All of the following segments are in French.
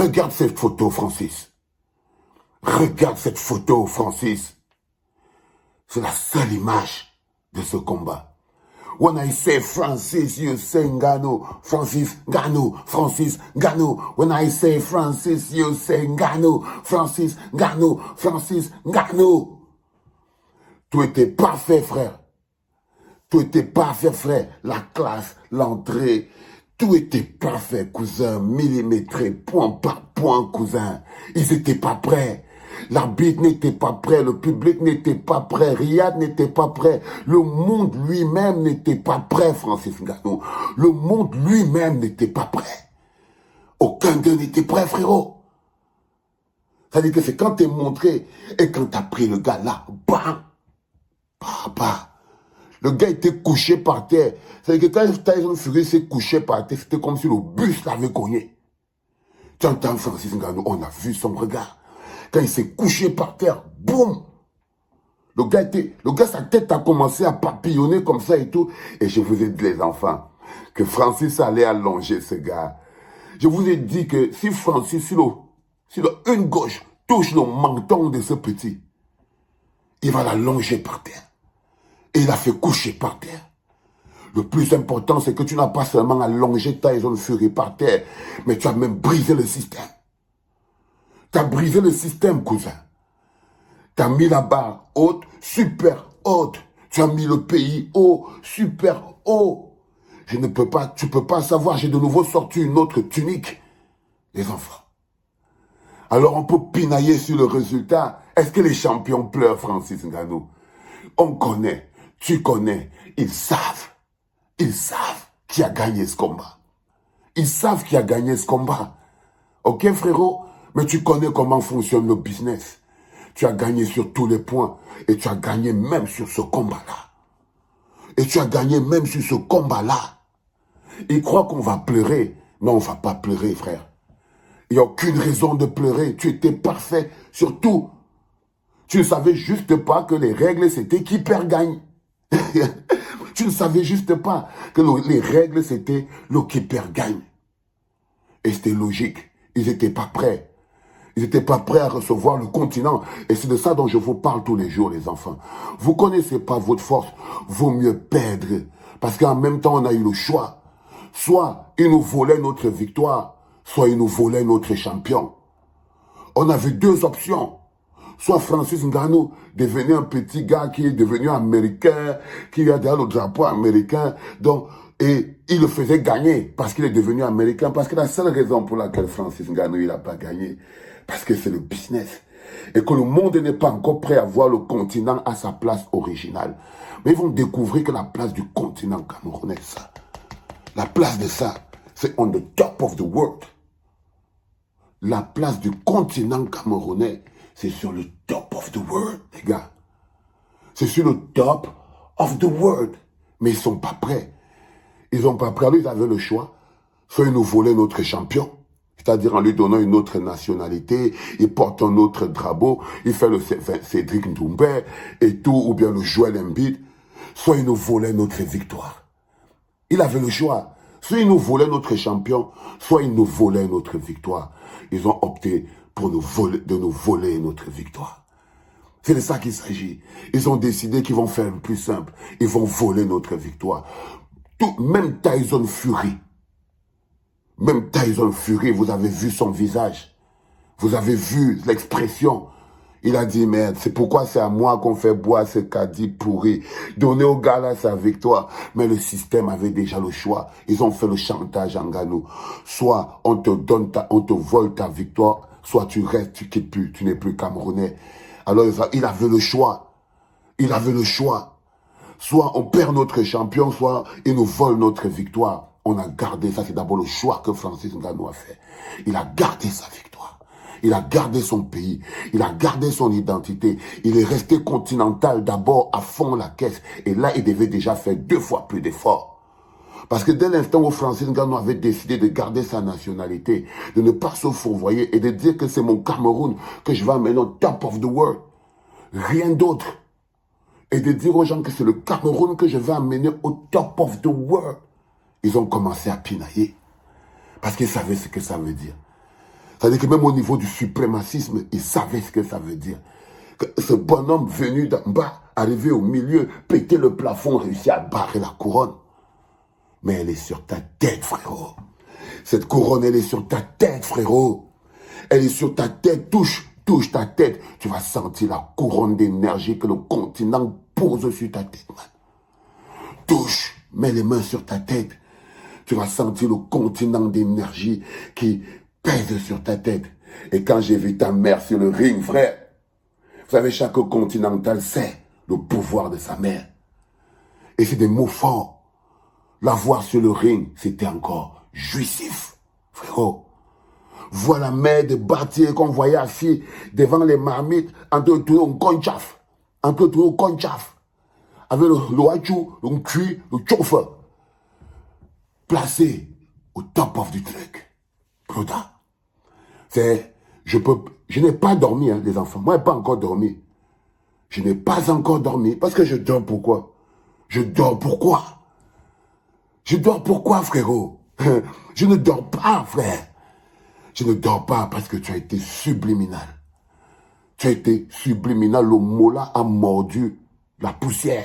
Regarde cette photo, Francis. Regarde cette photo, Francis. C'est la seule image de ce combat. When I say Francis, you say Ngannou. Francis Ngannou. Francis Ngannou. When I say Francis, you say Ngannou. Francis Ngannou. Francis Ngannou. Tout était parfait, frère. Tout était parfait, frère. La classe, l'entrée, tout était parfait, cousin. Millimétré, point par point, cousin. Ils n'étaient pas prêts. L'arbitre n'était pas prêt, le public n'était pas prêt, Riyad n'était pas prêt, le monde lui-même n'était pas prêt, Francis Ngannou. Le monde lui-même n'était pas prêt. Aucun d'eux n'était prêt, frérot. C'est-à-dire que c'est quand t'es montré et quand t'as pris le gars là, bam, bah. Le gars était couché par terre. C'est-à-dire que quand Tyson Fury s'est couché par terre, c'était comme si le bus l'avait cogné. Tu entends Francis Ngannou, on a vu son regard. Quand il s'est couché par terre, boum! Le gars, sa tête a commencé à papillonner comme ça et tout. Et je vous ai dit, les enfants, que Francis allait allonger ce gars. Je vous ai dit que si Francis, si le une gauche touche le menton de ce petit, il va l'allonger par terre. Et il a fait coucher par terre. Le plus important, c'est que tu n'as pas seulement allongé Tyson Fury par terre, mais tu as même brisé le système. Tu as brisé le système, cousin. Tu as mis la barre haute, super haute. Tu as mis le pays haut, super haut. Tu peux pas savoir, j'ai de nouveau sorti une autre tunique, les enfants. Alors on peut pinailler sur le résultat. Est-ce que les champions pleurent, Francis Ngannou? On connaît, tu connais, ils savent qui a gagné ce combat. Ils savent qui a gagné ce combat. Ok, frérot? Mais tu connais comment fonctionne le business. Tu as gagné sur tous les points. Et tu as gagné même sur ce combat-là. Et tu as gagné même sur ce combat-là. Ils croient qu'on va pleurer. Non, on ne va pas pleurer, frère. Il n'y a aucune raison de pleurer. Tu étais parfait sur tout. Tu ne savais juste pas que les règles, c'était qui perd gagne. Tu ne savais juste pas que les règles, c'était le qui perd gagne. Et c'était logique. Ils n'étaient pas prêts. Ils n'étaient pas prêts à recevoir le continent. Et c'est de ça dont je vous parle tous les jours, les enfants. Vous ne connaissez pas votre force. Vaut mieux perdre. Parce qu'en même temps, on a eu le choix. Soit ils nous volaient notre victoire, soit ils nous volaient notre champion. On avait deux options. Soit Francis Ngannou devenait un petit gars qui est devenu américain, qui a derrière le drapeau américain, donc, et il le faisait gagner parce qu'il est devenu américain. Parce que la seule raison pour laquelle Francis Ngannou il n'a pas gagné, parce que c'est le business. Et que le monde n'est pas encore prêt à voir le continent à sa place originale. Mais ils vont découvrir que la place du continent camerounais, c'est ça. La place de ça, c'est on the top of the world. La place du continent camerounais, c'est sur le top of the world, les gars. C'est sur le top of the world. Mais ils ne sont pas prêts. Ils n'ont pas prêt. Alors, ils avaient le choix. Soit ils nous volaient notre champion, c'est-à-dire en lui donnant une autre nationalité, il porte un autre drapeau, il fait le Cédric Doumbé et tout, ou bien le Joel Embiid. Soit ils nous volaient notre victoire. Il avait le choix. Soit ils nous volaient notre champion, soit ils nous volaient notre victoire. Ils ont opté pour de nous voler notre victoire. C'est de ça qu'il s'agit. Ils ont décidé qu'ils vont faire le plus simple. Ils vont voler notre victoire. Même Tyson Fury, vous avez vu son visage. Vous avez vu l'expression. Il a dit, merde, c'est pourquoi c'est à moi qu'on fait boire ce caddie pourri. Donner au gars là sa victoire. Mais le système avait déjà le choix. Ils ont fait le chantage à Ngannou. Soit on te vole ta victoire, soit tu restes, tu quittes plus, tu n'es plus Camerounais. Alors il avait le choix. Il avait le choix. Soit on perd notre champion, soit il nous vole notre victoire. On a gardé ça, c'est d'abord le choix que Francis Ngannou a fait. Il a gardé sa victoire. Il a gardé son pays. Il a gardé son identité. Il est resté continental d'abord à fond la caisse. Et là, il devait déjà faire 2 fois plus d'efforts. Parce que dès l'instant où Francis Ngannou avait décidé de garder sa nationalité, de ne pas se fourvoyer et de dire que c'est mon Cameroun que je vais amener au top of the world, rien d'autre. Et de dire aux gens que c'est le Cameroun que je vais amener au top of the world, ils ont commencé à pinailler. Parce qu'ils savaient ce que ça veut dire. C'est-à-dire que même au niveau du suprémacisme, il savait ce que ça veut dire. Que ce bonhomme venu d'en bas, arrivé au milieu, péter le plafond, réussit à barrer la couronne. Mais elle est sur ta tête, frérot. Cette couronne, elle est sur ta tête, frérot. Elle est sur ta tête, touche ta tête. Tu vas sentir la couronne d'énergie que le continent pose sur ta tête, man. Touche, mets les mains sur ta tête. Tu vas sentir le continent d'énergie qui pèse sur ta tête. Et quand j'ai vu ta mère sur le ring, frère, vous savez, chaque continental sait le pouvoir de sa mère. Et c'est des mots forts. La voir sur le ring, c'était encore jouissif, frérot. Voir la mère de bâtir qu'on voyait assis devant les marmites, entre tout un conchaf, entre tout un conchaf, avec le hachou, le cuit, le chauffeur, placé au top of du truc. Broda. Je n'ai pas dormi, hein, les enfants. Moi, je n'ai pas encore dormi. Je n'ai pas encore dormi. Parce que je dors pourquoi? Je dors pourquoi? Je dors pourquoi, frérot? Je ne dors pas, frère. Je ne dors pas parce que tu as été subliminal. Tu as été subliminal. Le mot-là a mordu la poussière.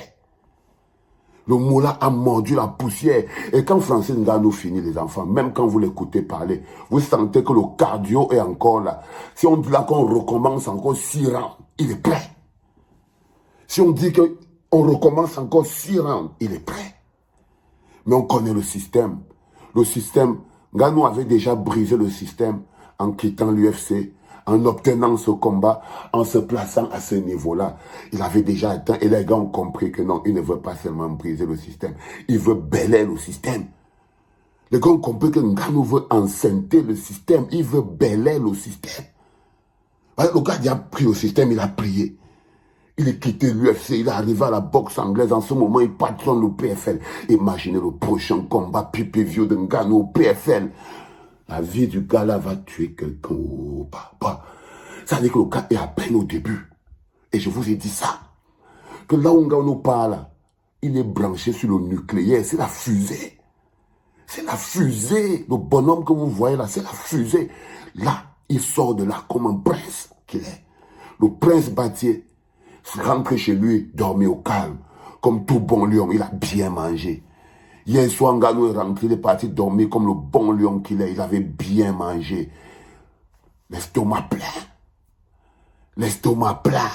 Le mot-là a mordu la poussière. Et quand Francis Ngannou finit, les enfants, même quand vous l'écoutez parler, vous sentez que le cardio est encore là. Si on dit là qu'on recommence encore 6 rounds, il est prêt. Si on dit qu'on recommence encore 6 rounds, il est prêt. Mais on connaît le système. Le système, Ngannou avait déjà brisé le système en quittant l'UFC, en obtenant ce combat, en se plaçant à ce niveau-là. Il avait déjà atteint, et les gars ont compris que non, il ne veut pas seulement briser le système, il veut bêler le système. Les gars ont compris que Ngannou veut enceinter le système, il veut bêler le système. Le gars il a pris le système, il a prié. Il est quitté l'UFC, il est arrivé à la boxe anglaise. En ce moment, il patronne le PFL. Imaginez le prochain combat pay-per-view de Ngannou au PFL. La vie du gars là va tuer quelqu'un. Oh, papa. Ça veut dire que le gars est à peine au début. Et je vous ai dit ça. Que là où Ngannou parle, il est branché sur le nucléaire. C'est la fusée. C'est la fusée. Le bonhomme que vous voyez là, c'est la fusée. Là, il sort de là comme un prince qu'il est. Le prince Batier rentre chez lui, dormir au calme. Comme tout bon lion, il a bien mangé. Hier soir, Ngannou est rentré, il est parti dormir comme le bon lion qu'il est. Il avait bien mangé. L'estomac plein. L'estomac plein.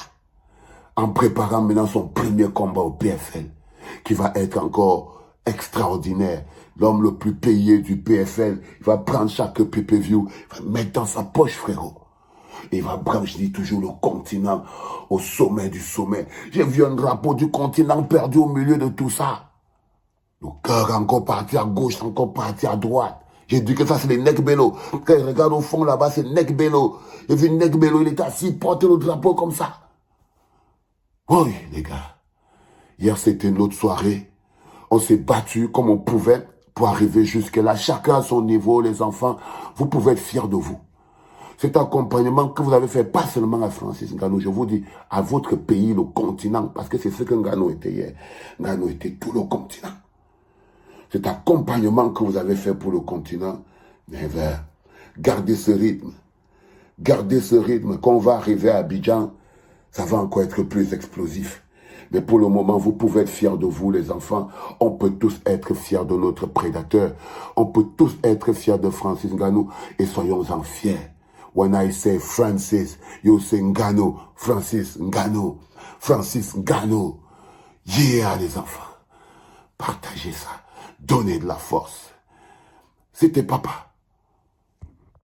En préparant maintenant son premier combat au PFL, qui va être encore extraordinaire. L'homme le plus payé du PFL, il va prendre chaque pay-per-view, il va mettre dans sa poche, frérot. Et il va prendre, je dis toujours, le continent au sommet du sommet. J'ai vu un drapeau du continent perdu au milieu de tout ça. Le cœur encore parti à gauche, encore parti à droite. J'ai dit que ça, c'est les Nek Bello. Quand il regarde au fond là-bas, c'est Nek Bello. J'ai vu Nek Bello, il était assis, porter le drapeau comme ça. Oui, les gars. Hier, c'était une autre soirée. On s'est battu comme on pouvait pour arriver jusque là. Chacun à son niveau, les enfants. Vous pouvez être fiers de vous. Cet accompagnement que vous avez fait, pas seulement à Francis Ngannou, je vous dis, à votre pays, le continent, parce que c'est ce que Ngannou était hier. Ngannou était tout le continent. Cet accompagnement que vous avez fait pour le continent, gardez ce rythme. Gardez ce rythme. Quand on va arriver à Abidjan, ça va encore être plus explosif. Mais pour le moment, vous pouvez être fiers de vous, les enfants. On peut tous être fiers de notre prédateur. On peut tous être fiers de Francis Ngannou. Et soyons-en fiers. When I say Francis, you say Ngannou. Francis Ngannou. Francis Ngannou. Yeah, les enfants. Partagez ça. Donnez de la force. C'était papa.